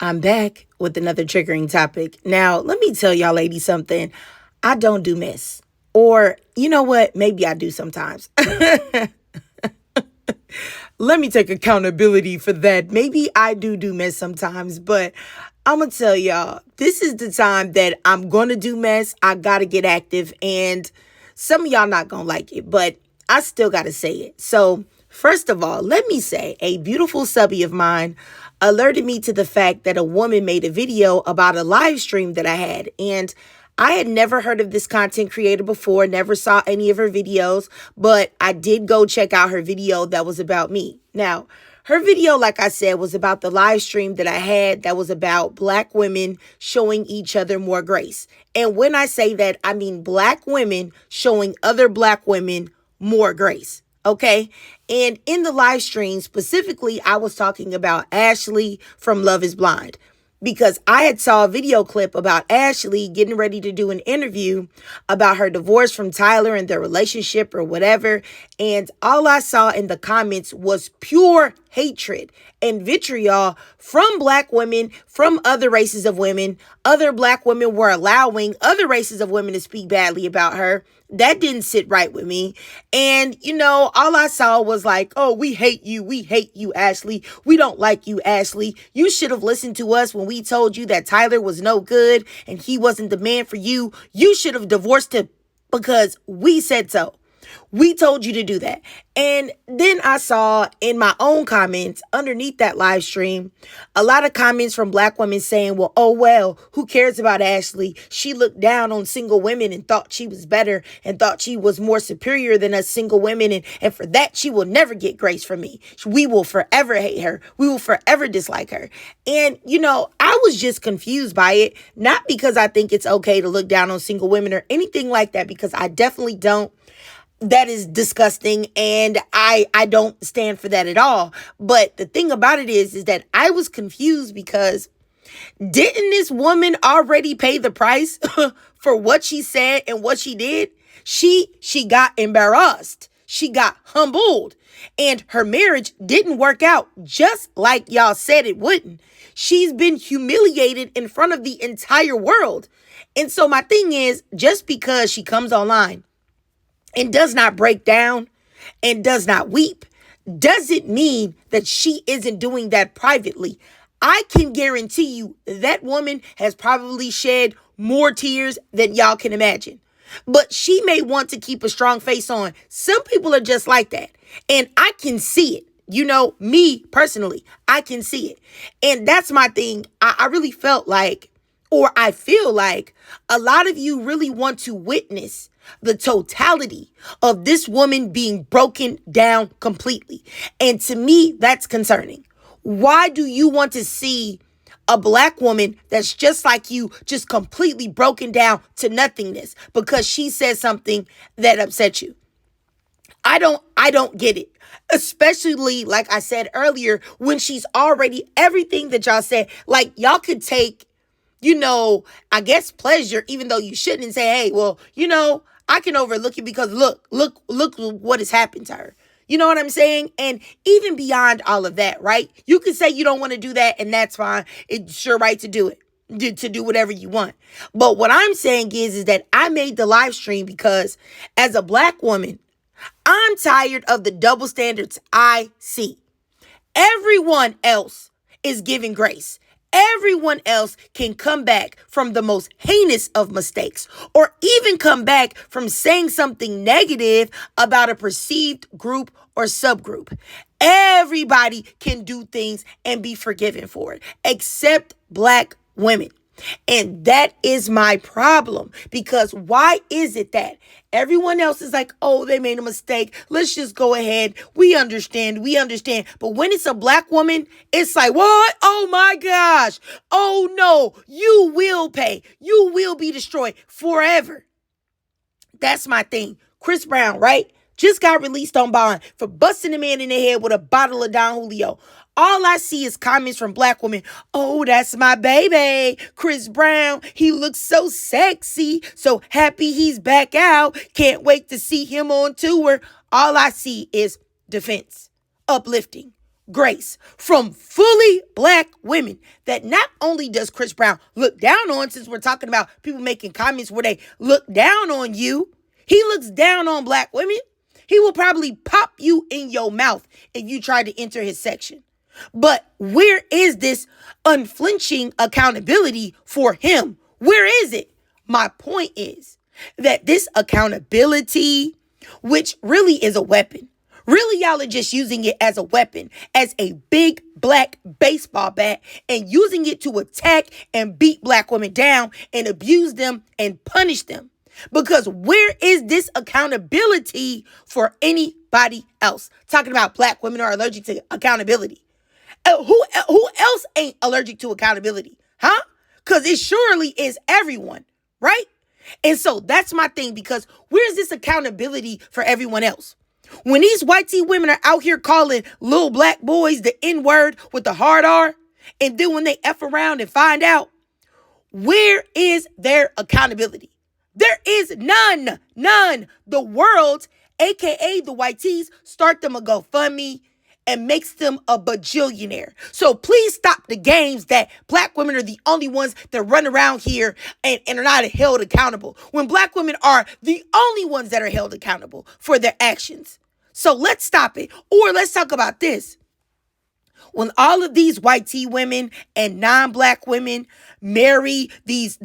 I'm back with another triggering topic. Now, let me tell y'all ladies something. I don't do mess. Or, you know what? Maybe I do sometimes. Let me take accountability for that. Maybe I do mess sometimes, but I'm going to tell y'all, this is the time that I'm going to do mess. I got to get active, and some of y'all not going to like it, but I still got to say it. So, first of all, let me say a beautiful subby of mine alerted me to the fact that a woman made a video about a live stream that I had, and I had never heard of this content creator before, never saw any of her videos, but I did go check out her video that was about me. Now, her video, like I said, was about the live stream that I had that was about Black women showing each other more grace. And when I say that, I mean Black women showing other Black women more grace. Okay. And in the live stream, specifically, I was talking about Ashley from Love is Blind, because I had saw a video clip about Ashley getting ready to do an interview about her divorce from Tyler and their relationship or whatever. And all I saw in the comments was pure hatred and vitriol from Black women, from other races of women. Other Black women were allowing other races of women to speak badly about her. That didn't sit right with me. And, all I saw was like, oh, we hate you. We hate you, Ashley. We don't like you, Ashley. You should have listened to us when we told you that Tyler was no good and he wasn't the man for you. You should have divorced him because we said so. We told you to do that. And then I saw in my own comments underneath that live stream, a lot of comments from Black women saying, well, who cares about Ashley? She looked down on single women and thought she was better and thought she was more superior than us single women. And for that, she will never get grace from me. We will forever hate her. We will forever dislike her. And, I was just confused by it, not because I think it's okay to look down on single women or anything like that, because I definitely don't. That is disgusting, and I don't stand for that at all. But the thing about it is that I was confused because didn't this woman already pay the price for what she said and what she did? She got embarrassed. She got humbled, and her marriage didn't work out just like y'all said it wouldn't. She's been humiliated in front of the entire world. And so my thing is, just because she comes online and does not break down and does not weep, doesn't mean that she isn't doing that privately. I can guarantee you that woman has probably shed more tears than y'all can imagine. But she may want to keep a strong face on. Some people are just like that. And I can see it. Me personally, I can see it. And that's my thing. I really felt like, or I feel like, a lot of you really want to witness the totality of this woman being broken down completely. And to me, that's concerning. Why do you want to see a Black woman that's just like you, just completely broken down to nothingness because she said something that upset you? I don't get it. Especially, like I said earlier, when she's already everything that y'all said. Like, y'all could take, I guess pleasure, even though you shouldn't, and say, hey, well, I can overlook it because look what has happened to her. You know what I'm saying? And even beyond all of that, right? You can say you don't want to do that, and that's fine. It's your right to do it, to do whatever you want. But what I'm saying is that I made the live stream because as a Black woman, I'm tired of the double standards I see. Everyone else is giving grace. Everyone else can come back from the most heinous of mistakes, or even come back from saying something negative about a perceived group or subgroup. Everybody can do things and be forgiven for it, except Black women. And that is my problem, because why is it that everyone else is like, oh, they made a mistake, let's just go ahead, we understand. But when it's a Black woman, it's like, what? Oh my gosh. Oh no, you will pay. You will be destroyed forever. That's my thing. Chris Brown, right? Just got released on bond for busting a man in the head with a bottle of Don Julio. All I see is comments from Black women. Oh, that's my baby, Chris Brown. He looks so sexy. So happy he's back out. Can't wait to see him on tour. All I see is defense, uplifting. grace from fully black women that not only does Chris Brown look down on, since we're talking about people making comments where they look down on you, he looks down on black women. He will probably pop you in your mouth if you try to enter his section. But where is this unflinching accountability for him? Where is it? My point is that this accountability, which really is a weapon, really y'all are just using it as a weapon, as a big black baseball bat, and using it to attack and beat black women down and abuse them and punish them. Because where is this accountability for anybody else? Talking about black women are allergic to accountability. Who else ain't allergic to accountability? Huh? Because it surely is everyone, right? And so that's my thing, because where's this accountability for everyone else? When these white tea women are out here calling little black boys the N-word with the hard R, and then when they F around and find out, where is their accountability? There is none. The world, aka the white tees, start them a GoFundMe and makes them a bajillionaire. So please stop the games that black women are the only ones that run around here and are not held accountable, when black women are the only ones that are held accountable for their actions. So let's stop it. Or let's talk about this. When all of these white tea women and non-black women marry these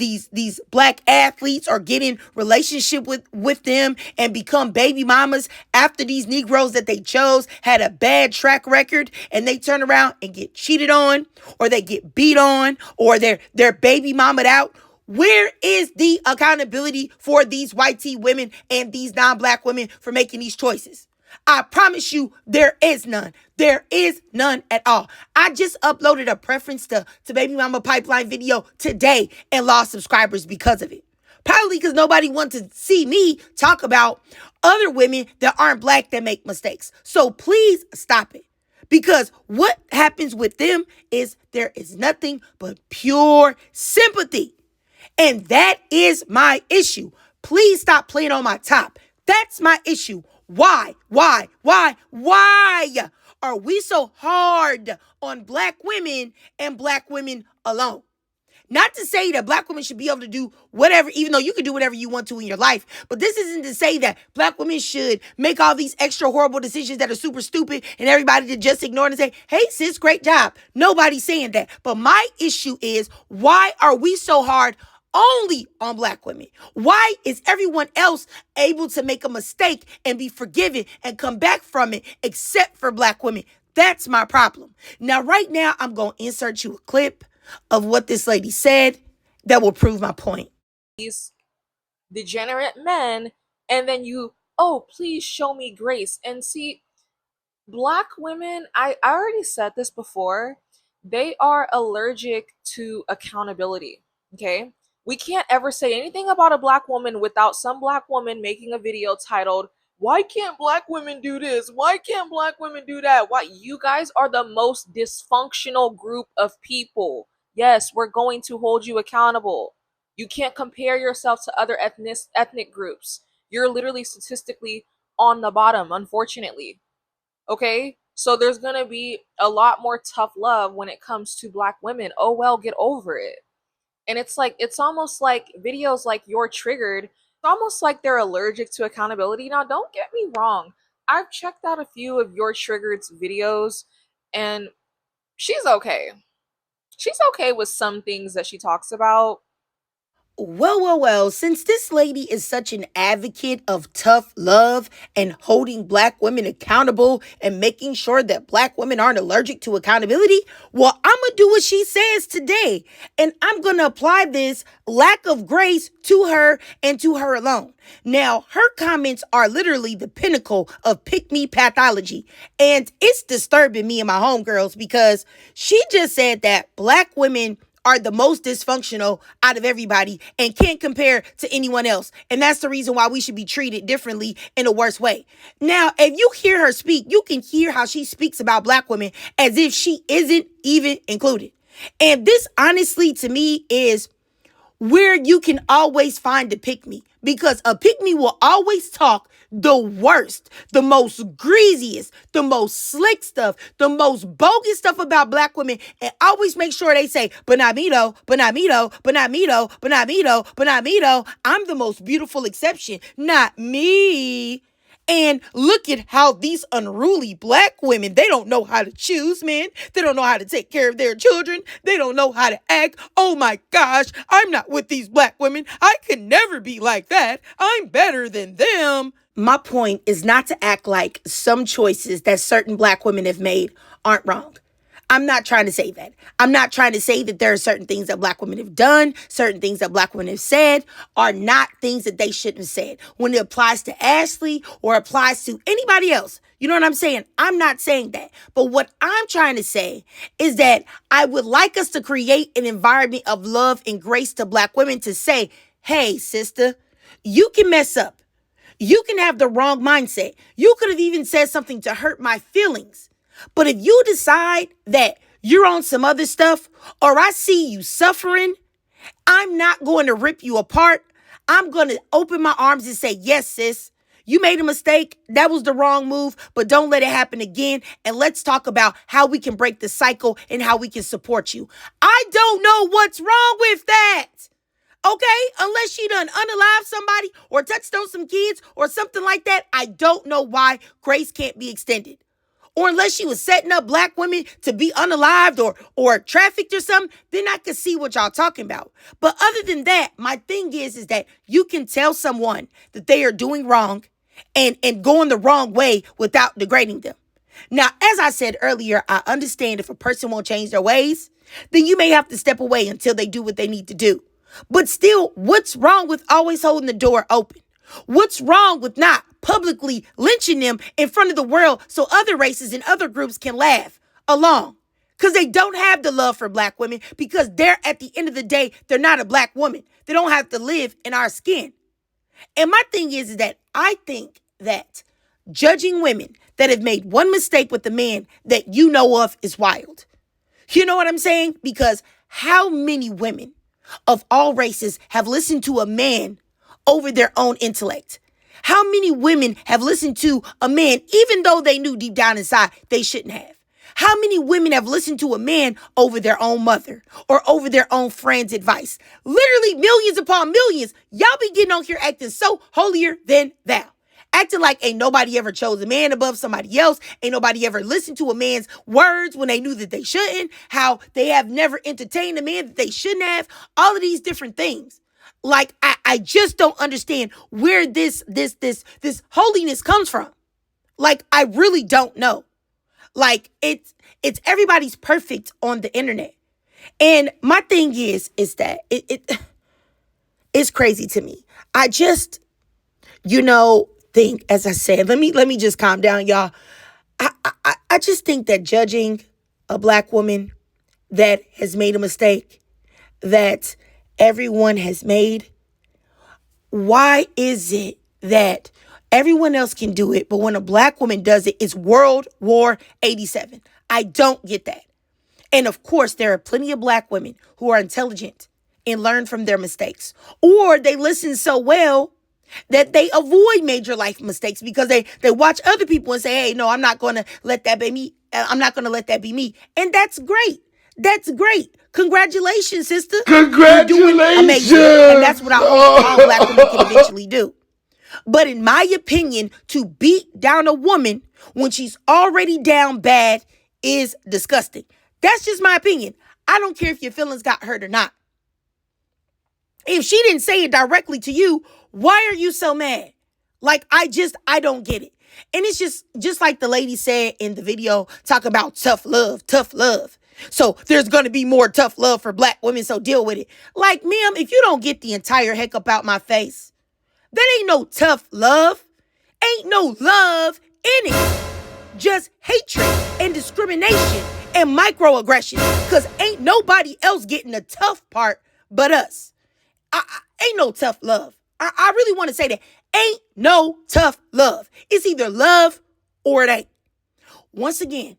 black athletes or get in relationship with them and become baby mamas after these Negroes that they chose had a bad track record, and they turn around and get cheated on, or they get beat on, or they're baby mamaed out, where is the accountability for these white tea women and these non-black women for making these choices? I promise you, there is none. There is none at all. I just uploaded a preference to Baby Mama Pipeline video today and lost subscribers because of it. Probably because nobody wants to see me talk about other women that aren't black that make mistakes. So please stop it. Because what happens with them is there is nothing but pure sympathy. And that is my issue. Please stop playing on my top. That's my issue. Why are we so hard on black women and black women alone? Not to say that black women should be able to do whatever, even though you can do whatever you want to in your life. But this isn't to say that black women should make all these extra horrible decisions that are super stupid and everybody to just ignore it and say, hey, sis, great job. Nobody's saying that. But my issue is, why are we so hard only on black women? Why is everyone else able to make a mistake and be forgiven and come back from it except for black women? That's my problem. Now, right now, I'm going to insert you a clip of what this lady said that will prove my point. These degenerate men, and then oh, please show me grace. And see, black women, I already said this before, they are allergic to accountability, okay? We can't ever say anything about a black woman without some black woman making a video titled, why can't black women do this? Why can't black women do that? Why? You guys are the most dysfunctional group of people. Yes, we're going to hold you accountable. You can't compare yourself to other ethnic groups. You're literally statistically on the bottom, unfortunately. Okay? So there's going to be a lot more tough love when it comes to black women. Oh, well, get over it. And it's almost like videos like You're Triggered, it's almost like they're allergic to accountability. Now, don't get me wrong. I've checked out a few of You're Triggered's videos, and she's okay. She's okay with some things that she talks about. Well, since this lady is such an advocate of tough love and holding black women accountable and making sure that black women aren't allergic to accountability, well, I'm going to do what she says today. And I'm going to apply this lack of grace to her and to her alone. Now, her comments are literally the pinnacle of pickme pathology. And it's disturbing me and my homegirls, because she just said that black women are the most dysfunctional out of everybody and can't compare to anyone else. And that's the reason why we should be treated differently in a worse way. Now, if you hear her speak, you can hear how she speaks about black women as if she isn't even included. And this, honestly, to me, is where you can always find the pick me. Because a pick-me will always talk the worst, the most greasiest, the most slick stuff, the most bogus stuff about black women, and always make sure they say, but not me though, but not me though, but not me though, but not me though, but not me though. I'm the most beautiful exception, not me. And look at how these unruly black women, they don't know how to choose men. They don't know how to take care of their children. They don't know how to act. Oh my gosh, I'm not with these black women. I can never be like that. I'm better than them. My point is not to act like some choices that certain black women have made aren't wrong. I'm not trying to say that. I'm not trying to say that there are certain things that black women have done, certain things that black women have said are not things that they shouldn't have said. When it applies to Ashley or applies to anybody else, you know what I'm saying? I'm not saying that. But what I'm trying to say is that I would like us to create an environment of love and grace to black women to say, hey, sister, you can mess up. You can have the wrong mindset. You could have even said something to hurt my feelings. But if you decide that you're on some other stuff, or I see you suffering, I'm not going to rip you apart. I'm going to open my arms and say, yes, sis, you made a mistake. That was the wrong move, but don't let it happen again. And let's talk about how we can break the cycle and how we can support you. I don't know what's wrong with that. Okay, unless she done unalive somebody or touched on some kids or something like that, I don't know why grace can't be extended. Or unless she was setting up black women to be unalived or trafficked or something, then I can see what y'all talking about. But other than that, my thing is that you can tell someone that they are doing wrong and going the wrong way without degrading them. Now, as I said earlier, I understand if a person won't change their ways, then you may have to step away until they do what they need to do. But still, what's wrong with always holding the door open? What's wrong with not publicly lynching them in front of the world so other races and other groups can laugh along? Because they don't have the love for black women, because they're, at the end of the day, they're not a black woman. They don't have to live in our skin. And my thing is that I think that judging women that have made one mistake with the man that you know of is wild. You know what I'm saying? Because how many women of all races have listened to a man over their own intellect? How many women have listened to a man even though they knew deep down inside they shouldn't have? How many women have listened to a man over their own mother or over their own friend's advice? Literally millions upon millions. Y'all be getting on here acting so holier than thou. Acting like ain't nobody ever chose a man above somebody else. Ain't nobody ever listened to a man's words when they knew that they shouldn't. How they have never entertained a man that they shouldn't have. All of these different things. Like, I just don't understand where this holiness comes from. Like, I really don't know. Like, it's everybody's perfect on the internet. And my thing is that it's crazy to me. I just, think, as I said, let me just calm down, y'all. I just think that judging a black woman that has made a mistake that everyone has made, why is it that everyone else can do it, but when a black woman does it, it's World War 87? I don't get that. And of course, there are plenty of black women who are intelligent and learn from their mistakes, or they listen so well that they avoid major life mistakes because they watch other people and say, hey, no, I'm not going to let that be me. I'm not going to let that be me. And that's great. That's great. Congratulations, sister. Congratulations. You're doing amazing. And that's what I hope all black women can eventually do. But in my opinion, to beat down a woman when she's already down bad is disgusting. That's just my opinion. I don't care if your feelings got hurt or not. If she didn't say it directly to you, why are you so mad? Like, I don't get it. And it's just like the lady said in the video, talk about tough love, tough love. So there's going to be more tough love for black women, so deal with it. Like, ma'am, if you don't get the entire heck up out my face, that ain't no tough love. Ain't no love in it. Just hatred and discrimination and microaggression. Because ain't nobody else getting the tough part but us. Ain't no tough love. I really want to say that. Ain't no tough love. It's either love or it ain't. Once again,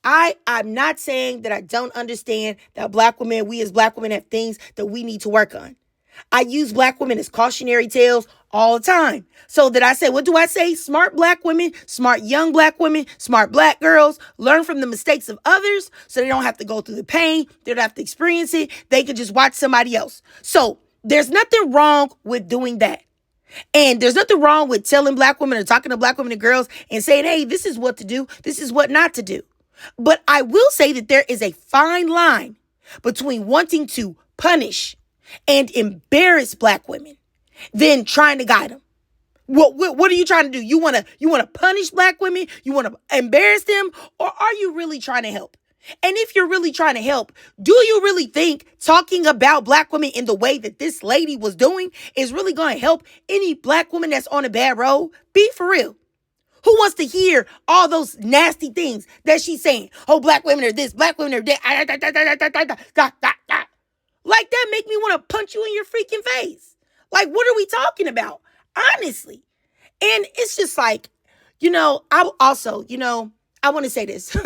I'm not saying that I don't understand that black women, we as black women have things that we need to work on. I use black women as cautionary tales all the time. So that I say, what do I say? Smart black women, smart young black women, smart black girls learn from the mistakes of others so they don't have to go through the pain. They don't have to experience it. They could just watch somebody else. So there's nothing wrong with doing that. And there's nothing wrong with telling black women or talking to black women and girls and saying, hey, this is what to do. This is what not to do. But I will say that there is a fine line between wanting to punish and embarrass black women than trying to guide them. What are you trying to do? You want to punish black women? You want to embarrass them? Or are you really trying to help? And if you're really trying to help, do you really think talking about black women in the way that this lady was doing is really going to help any black woman that's on a bad road? Be for real. Who wants to hear all those nasty things that she's saying? Oh, black women are this, black women are that. Like that make me want to punch you in your freaking face. Like, what are we talking about? Honestly. And it's just like, I also, I want to say this.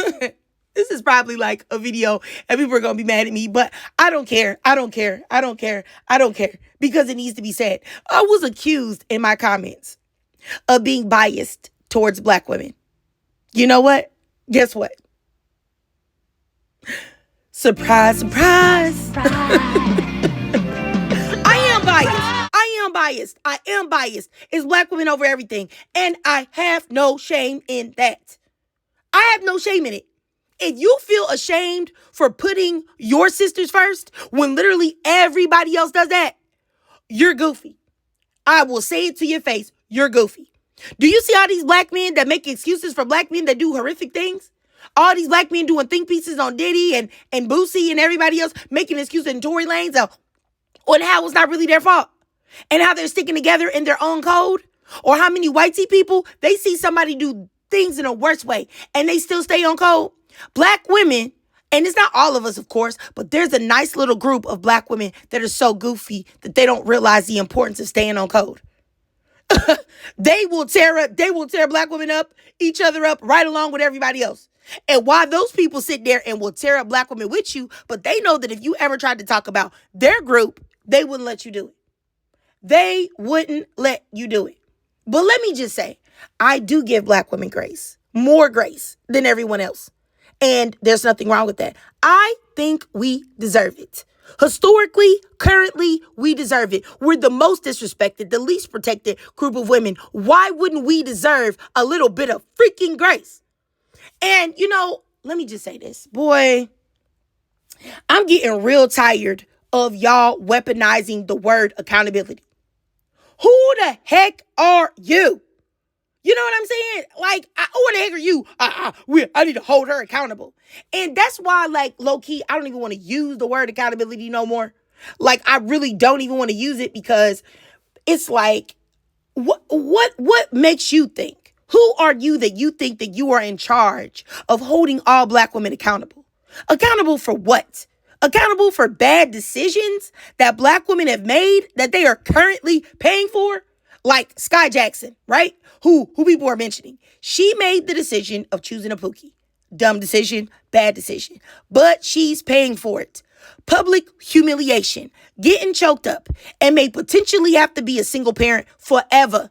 This is probably like a video and people are going to be mad at me, but I don't care. I don't care. I don't care. I don't care because it needs to be said. I was accused in my comments of being biased towards black women. You know what? Guess what? Surprise, surprise. I am biased. I am biased. I am biased. It's black women over everything. And I have no shame in that. I have no shame in it. If you feel ashamed for putting your sisters first when literally everybody else does that, you're goofy. I will say it to your face. You're goofy. Do you see all these black men that make excuses for black men that do horrific things? All these black men doing think pieces on Diddy and Boosie and everybody else making excuses in Tory Lanez on how it's not really their fault and how they're sticking together in their own code, or how many whitey people, they see somebody do things in a worse way and they still stay on code. Black women, and it's not all of us, of course, but there's a nice little group of black women that are so goofy that they don't realize the importance of staying on code. They will tear black women up, each other up, right along with everybody else. And while those people sit there and will tear up black women with you, but they know that if you ever tried to talk about their group, they wouldn't let you do it. They wouldn't let you do it. But let me just say, I do give black women grace, more grace than everyone else. And there's nothing wrong with that. I think we deserve it. Historically, currently, we deserve it. We're the most disrespected, the least protected group of women. Why wouldn't we deserve a little bit of freaking grace? And, let me just say this. Boy, I'm getting real tired of y'all weaponizing the word accountability. Who the heck are you? You know what I'm saying? Like, who the heck are you? I need to hold her accountable. And that's why, like, low key, I don't even want to use the word accountability no more. Like, I really don't even want to use it because it's like, what makes you think? Who are you that you think that you are in charge of holding all black women accountable? Accountable for what? Accountable for bad decisions that black women have made that they are currently paying for? Like Sky Jackson, right? Who people are mentioning. She made the decision of choosing a Pookie. Dumb decision, bad decision. But she's paying for it. Public humiliation, getting choked up, and may potentially have to be a single parent forever.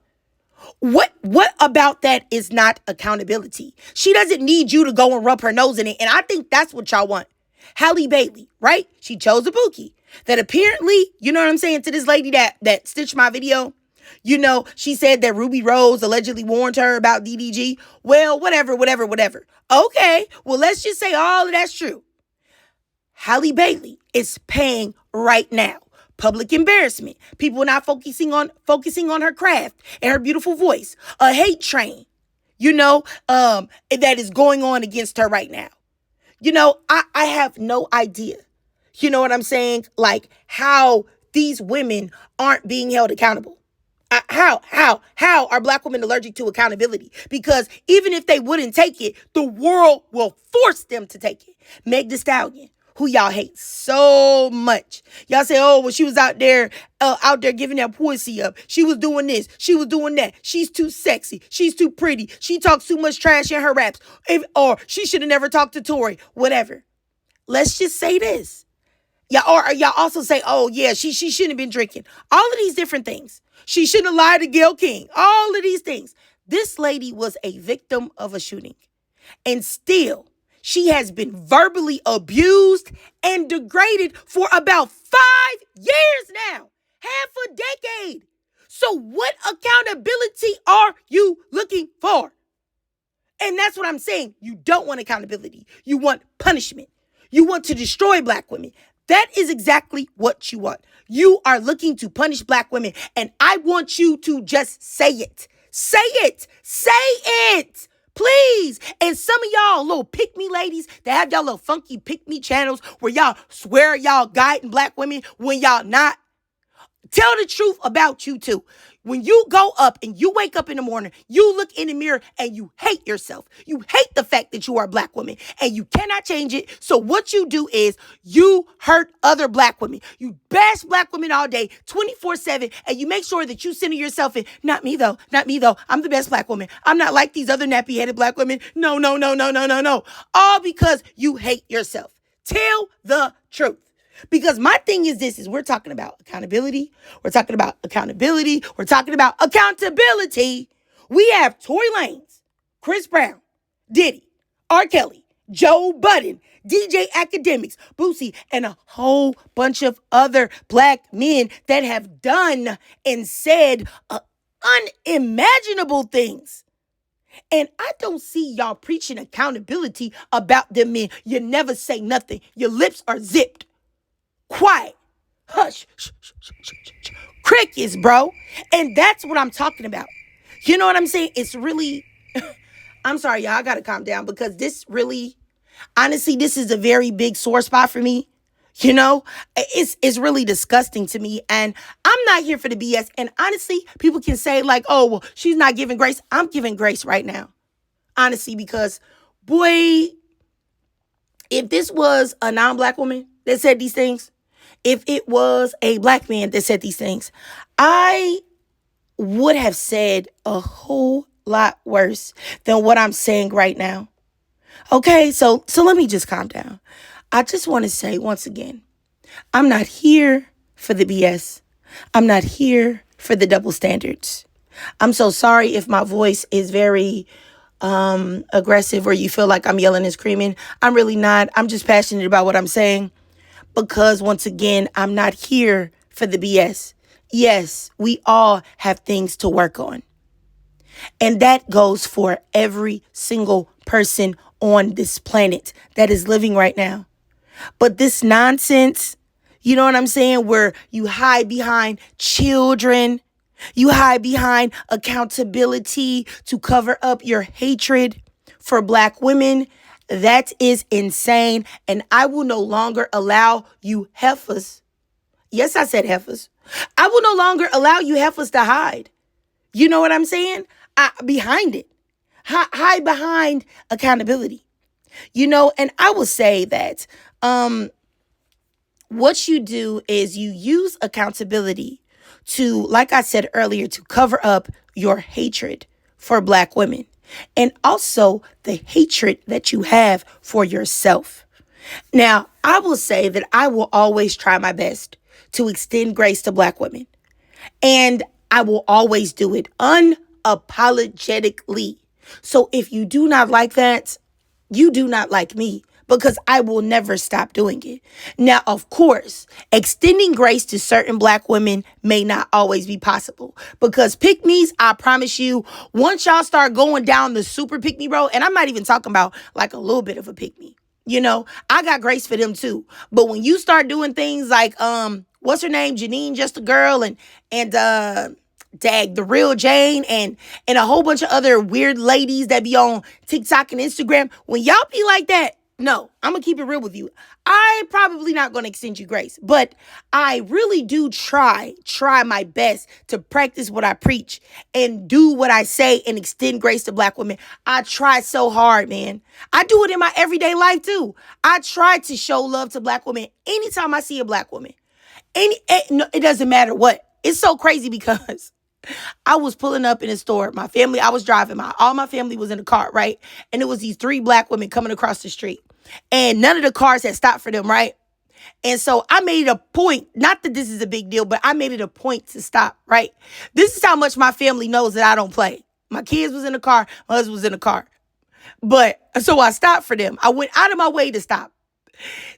What about that is not accountability? She doesn't need you to go and rub her nose in it. And I think that's what y'all want. Halle Bailey, right? She chose a Pookie. That apparently, you know what I'm saying, to this lady that stitched my video. She said that Ruby Rose allegedly warned her about DDG. Well, whatever. Okay, well, let's just say all of that's true. Halle Bailey is paying right now. Public embarrassment. People not focusing on her craft and her beautiful voice. A hate train, that is going on against her right now. I have no idea. You know what I'm saying? Like how these women aren't being held accountable. How are black women allergic to accountability? Because even if they wouldn't take it, the world will force them to take it. Meg Thee Stallion, who y'all hate so much. Y'all say, oh, well, she was out there giving that pussy up. She was doing this. She was doing that. She's too sexy. She's too pretty. She talks too much trash in her raps. Or she should have never talked to Tory. Whatever. Let's just say this. Y'all also say, oh yeah, she shouldn't have been drinking. All of these different things. She shouldn't have lied to Gail King. All of these things. This lady was a victim of a shooting. And still, she has been verbally abused and degraded for about 5 years now. Half a decade. So what accountability are you looking for? And that's what I'm saying. You don't want accountability. You want punishment. You want to destroy black women. That is exactly what you want. You are looking to punish black women. And I want you to just say it. Say it. Say it. Please. And some of y'all little pick me ladies that have y'all little funky pick me channels where y'all swear y'all guiding black women when y'all not. Tell the truth about you too. When you go up and you wake up in the morning, you look in the mirror and you hate yourself. You hate the fact that you are a black woman and you cannot change it. So what you do is you hurt other black women. You bash black women all day, 24/7, and you make sure that you center yourself in, not me though, not me though. I'm the best black woman. I'm not like these other nappy-headed black women. No, no, no, no, no, no, no. All because you hate yourself. Tell the truth. Because my thing is this, is we're talking about accountability. We're talking about accountability. We're talking about accountability. We have Tory Lanez, Chris Brown, Diddy, R. Kelly, Joe Budden, DJ Academics, Boosie, and a whole bunch of other black men that have done and said unimaginable things. And I don't see y'all preaching accountability about them men. You never say nothing. Your lips are zipped. Quiet. Hush. Crickets, bro. And that's what I'm talking about. You know what I'm saying? It's really, I'm sorry, y'all. I got to calm down because this really, honestly, this is a very big sore spot for me. You know, it's really disgusting to me. And I'm not here for the BS. And honestly, people can say like, oh, well, she's not giving grace. I'm giving grace right now. Honestly, because boy, if this was a non-black woman that said these things, if it was a black man that said these things, I would have said a whole lot worse than what I'm saying right now. Okay, so let me just calm down. I just want to say once again, I'm not here for the BS. I'm not here for the double standards. I'm so sorry if my voice is very aggressive or you feel like I'm yelling and screaming. I'm really not. I'm just passionate about what I'm saying. Because once again, I'm not here for the BS. Yes, we all have things to work on. And that goes for every single person on this planet that is living right now. But this nonsense, you know what I'm saying, where you hide behind children, you hide behind accountability to cover up your hatred for black women. That is insane. And I will no longer allow you heifers. Yes, I said heifers. I will no longer allow you heifers to hide. You know what I'm saying? Behind it. Hide behind accountability. You know, and I will say that what you do is you use accountability to, like I said earlier, to cover up your hatred for black women. And also the hatred that you have for yourself. Now, I will say that I will always try my best to extend grace to black women. And I will always do it unapologetically. So if you do not like that, you do not like me. Because I will never stop doing it. Now, of course, extending grace to certain black women may not always be possible. Because pick-me's, I promise you, once y'all start going down the super pick-me road, and I'm not even talking about like a little bit of a pick-me. You know, I got grace for them too. But when you start doing things like, what's her name? Janine, Just a Girl, and the real Jane, and a whole bunch of other weird ladies that be on TikTok and Instagram, when y'all be like that, no, I'm going to keep it real with you. I probably not going to extend you grace, but I really do try my best to practice what I preach and do what I say and extend grace to black women. I try so hard, man. I do it in my everyday life too. I try to show love to black women anytime I see a black woman. It doesn't matter what. It's so crazy because I was pulling up in a store. My family, I was driving. All my family was in the car, right? And it was these 3 black women coming across the street. And none of the cars had stopped for them, right? And so I made it a point, not that this is a big deal, but I made it a point to stop, right? This is how much my family knows that I don't play. My kids was in the car, my husband was in the car. But so I stopped for them. I went out of my way to stop.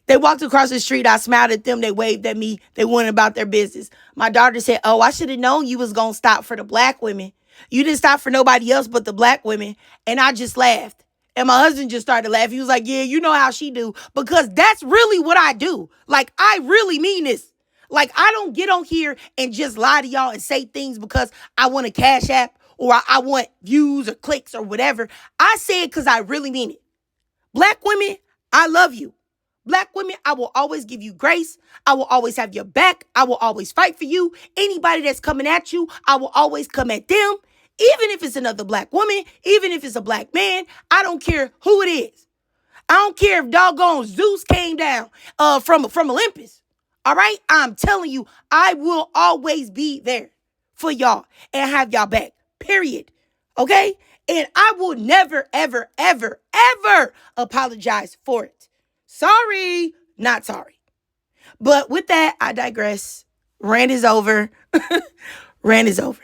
They walked across the street. I smiled at them. They waved at me. They went about their business. My daughter said, "Oh, I should have known you was going to stop for the black women. You didn't stop for nobody else but the black women." And I just laughed. And my husband just started laughing. He was like, "Yeah, you know how she do." Because that's really what I do. Like, I really mean this. Like, I don't get on here and just lie to y'all and say things because I want a cash app or I want views or clicks or whatever. I say it because I really mean it. Black women, I love you. Black women, I will always give you grace. I will always have your back. I will always fight for you. Anybody that's coming at you, I will always come at them. Even if it's another black woman, even if it's a black man, I don't care who it is. I don't care if doggone Zeus came down from Olympus. All right? I'm telling you, I will always be there for y'all and have y'all back. Period. Okay? And I will never, ever, ever, ever apologize for it. Sorry, not sorry. But with that, I digress. Rant is over. Rant is over.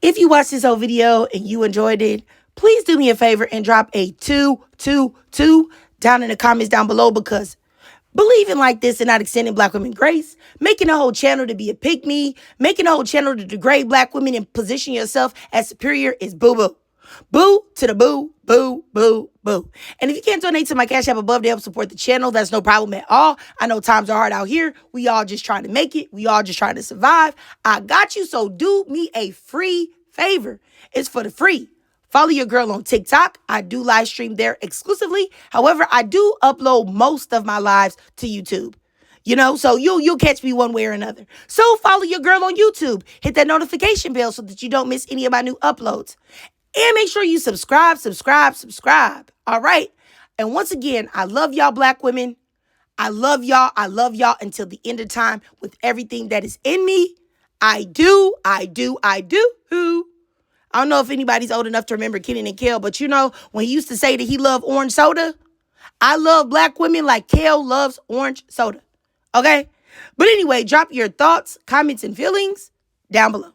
If you watched this whole video and you enjoyed it, please do me a favor and drop a 222 down in the comments down below, because believing like this and not extending black women grace, making a whole channel to be a pick-me, making a whole channel to degrade black women and position yourself as superior is boo-boo. Boo to the boo, boo, boo, boo. And if you can't donate to my Cash App above to help support the channel, that's no problem at all. I know times are hard out here. We all just trying to make it. We all just trying to survive. I got you, so do me a free favor. It's for the free. Follow your girl on TikTok. I do live stream there exclusively. However, I do upload most of my lives to YouTube. You know, so you'll catch me one way or another. So follow your girl on YouTube. Hit that notification bell so that you don't miss any of my new uploads. And make sure you subscribe. All right. And once again, I love y'all, black women. I love y'all. I love y'all until the end of time with everything that is in me. I do. I don't know if anybody's old enough to remember Kenan and Kel, but you know, when he used to say that he loved orange soda, I love black women like Kel loves orange soda. Okay? But anyway, drop your thoughts, comments, and feelings down below.